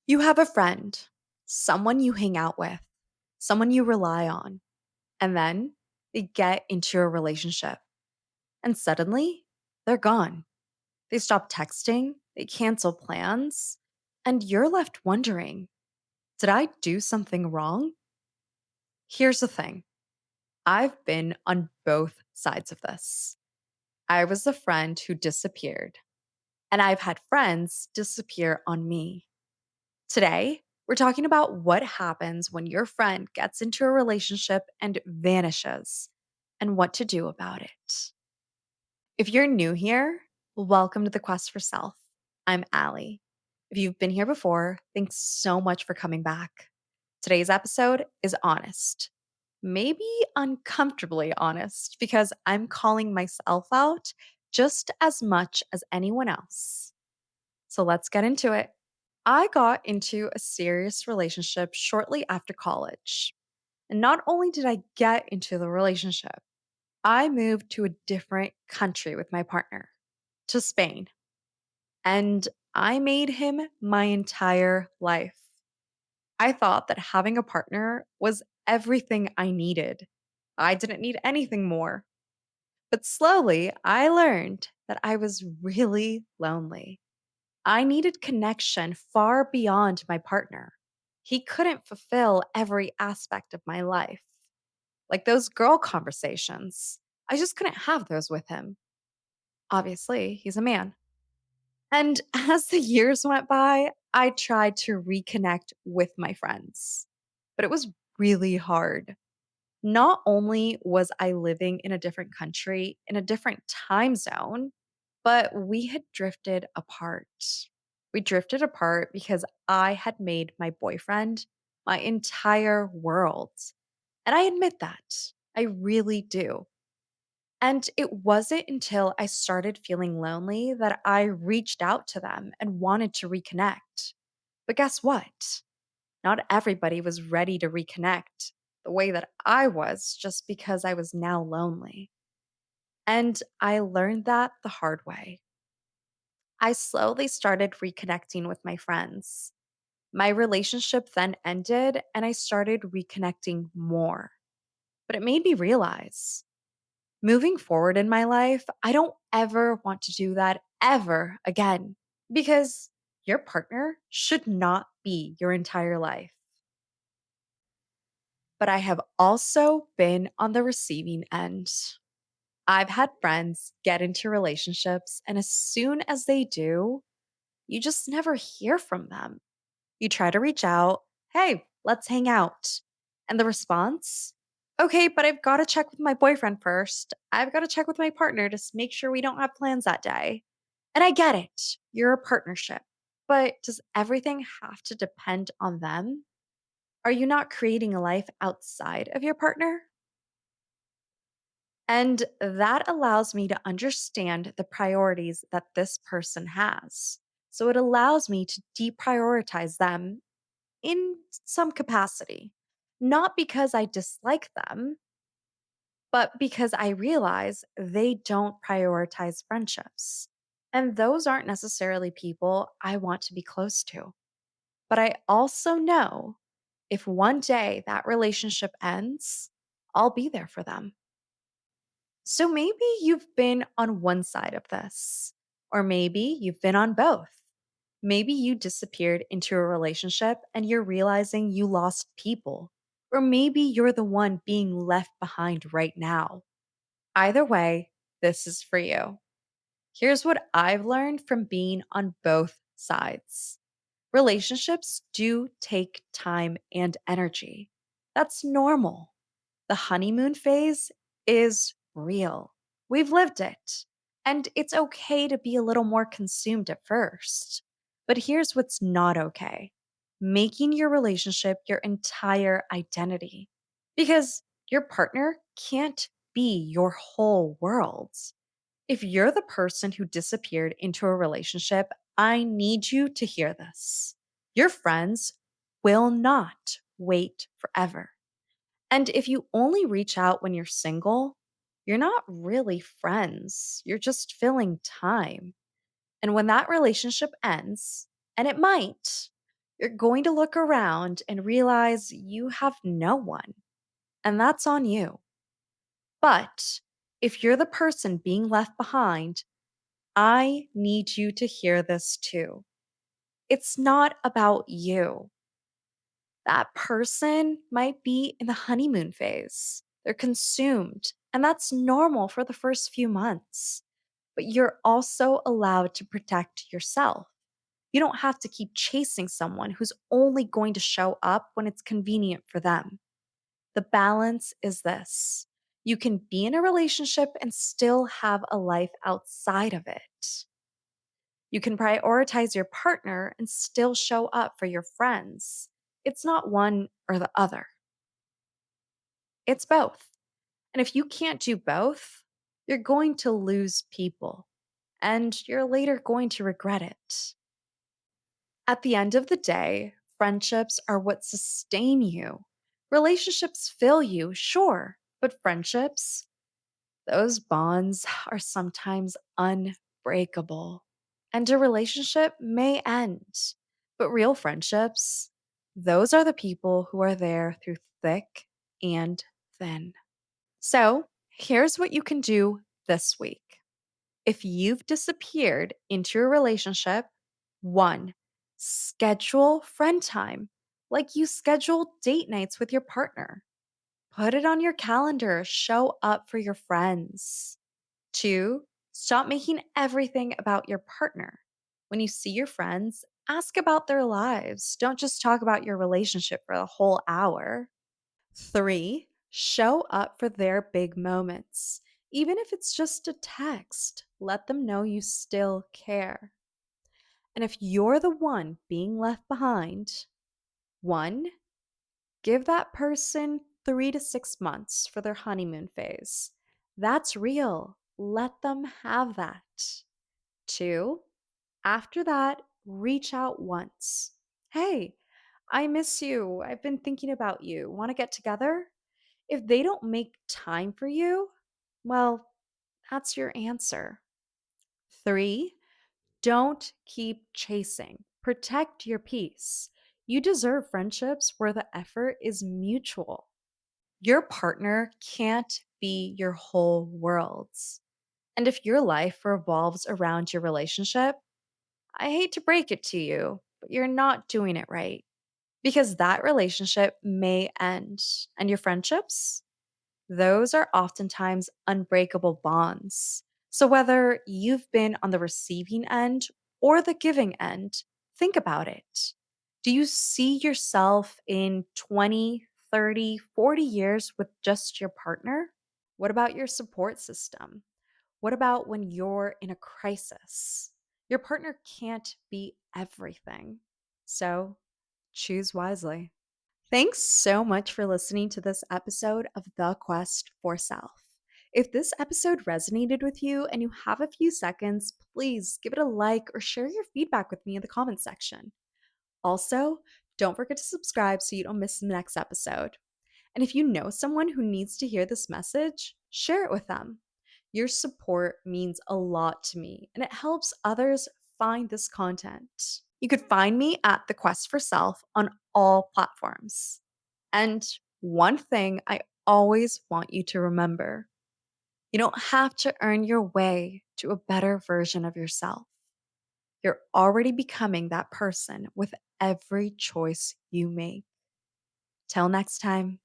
You have a friend, someone you hang out with, someone you rely on, and then they get into a relationship and suddenly they're gone. They stop texting, they cancel plans, and you're left wondering, did I do something wrong? Here's the thing, I've been on both sides of this. I was the friend who disappeared, and I've had friends disappear on me. Today, we're talking about what happens when your friend gets into a relationship and vanishes and what to do about it. If you're new here, welcome to the Quest for Self. I'm Allie. If you've been here before, thanks so much for coming back. Today's episode is honest, maybe uncomfortably honest, because I'm calling myself out just as much as anyone else. So let's get into it. I got into a serious relationship shortly after college. And not only did I get into the relationship, I moved to a different country with my partner, to Spain. And I made him my entire life. I thought that having a partner was everything I needed. I didn't need anything more. But slowly, I learned that I was really lonely. I needed connection far beyond my partner. He couldn't fulfill every aspect of my life. Like those girl conversations, I just couldn't have those with him. Obviously, he's a man. And as the years went by, I tried to reconnect with my friends, but it was really hard. Not only was I living in a different country, in a different time zone, but we had drifted apart. We drifted apart because I had made my boyfriend my entire world. And I admit that. I really do. And it wasn't until I started feeling lonely that I reached out to them and wanted to reconnect. But guess what? Not everybody was ready to reconnect the way that I was just because I was now lonely. And I learned that the hard way. I slowly started reconnecting with my friends. My relationship then ended and I started reconnecting more. But it made me realize moving forward in my life, I don't ever want to do that ever again because your partner should not be your entire life. But I have also been on the receiving end. I've had friends get into relationships, and as soon as they do, you just never hear from them. You try to reach out, hey, let's hang out. And the response, okay, but I've got to check with my boyfriend first. I've got to check with my partner to make sure we don't have plans that day. And I get it, you're a partnership. But does everything have to depend on them? Are you not creating a life outside of your partner? And that allows me to understand the priorities that this person has. So it allows me to deprioritize them in some capacity, not because I dislike them, but because I realize they don't prioritize friendships. And those aren't necessarily people I want to be close to. But I also know if one day that relationship ends, I'll be there for them. So maybe you've been on one side of this, or maybe you've been on both. Maybe you disappeared into a relationship and you're realizing you lost people, or maybe you're the one being left behind right now. Either way, this is for you. Here's what I've learned from being on both sides. Relationships do take time and energy. That's normal. The honeymoon phase is real. We've lived it. And it's okay to be a little more consumed at first. But here's what's not okay, making your relationship your entire identity. Because your partner can't be your whole world. If you're the person who disappeared into a relationship, I need you to hear this. Your friends will not wait forever. And if you only reach out when you're single, you're not really friends. You're just filling time. And when that relationship ends, and it might, You're going to look around and realize you have no one, and that's on you. But if you're the person being left behind, I need you to hear this too. It's not about you. That person might be in the honeymoon phase. They're consumed, and that's normal for the first few months. But you're also allowed to protect yourself. You don't have to keep chasing someone who's only going to show up when it's convenient for them. The balance is this: you can be in a relationship and still have a life outside of it. You can prioritize your partner and still show up for your friends. It's not one or the other, it's both. And if you can't do both, you're going to lose people and you're later going to regret it. At the end of the day, friendships are what sustain you. Relationships fill you, sure, but friendships, those bonds are sometimes unbreakable. And a relationship may end, but real friendships, those are the people who are there through thick and thin. So, here's what you can do this week. If you've disappeared into a relationship, one, schedule friend time like you schedule date nights with your partner. Put it on your calendar, show up for your friends. Two, stop making everything about your partner. When you see your friends, ask about their lives. Don't just talk about your relationship for a whole hour. Three, show up for their big moments. Even if it's just a text, let them know you still care. And if you're the one being left behind, one, give that person 3 to 6 months for their honeymoon phase. That's real. Let them have that. Two, after that, reach out once. Hey, I miss you. I've been thinking about you. Want to get together? If they don't make time for you, well, that's your answer. Three, don't keep chasing. Protect your peace. You deserve friendships where the effort is mutual. Your partner can't be your whole worlds. And if your life revolves around your relationship, I hate to break it to you, but you're not doing it right. Because that relationship may end, and your friendships, those are oftentimes unbreakable bonds. So, whether you've been on the receiving end or the giving end, think about it. Do you see yourself in 20, 30, 40 years with just your partner? What about your support system? What about when you're in a crisis? Your partner can't be everything. So, choose wisely. Thanks so much for listening to this episode of The Quest for Self. If this episode resonated with you and you have a few seconds, please give it a like or share your feedback with me in the comments section. Also, don't forget to subscribe so you don't miss the next episode. And if you know someone who needs to hear this message, share it with them. Your support means a lot to me and it helps others find this content. You could find me at The Quest for Self on all platforms. And one thing I always want you to remember: you don't have to earn your way to a better version of yourself. You're already becoming that person with every choice you make. Till next time.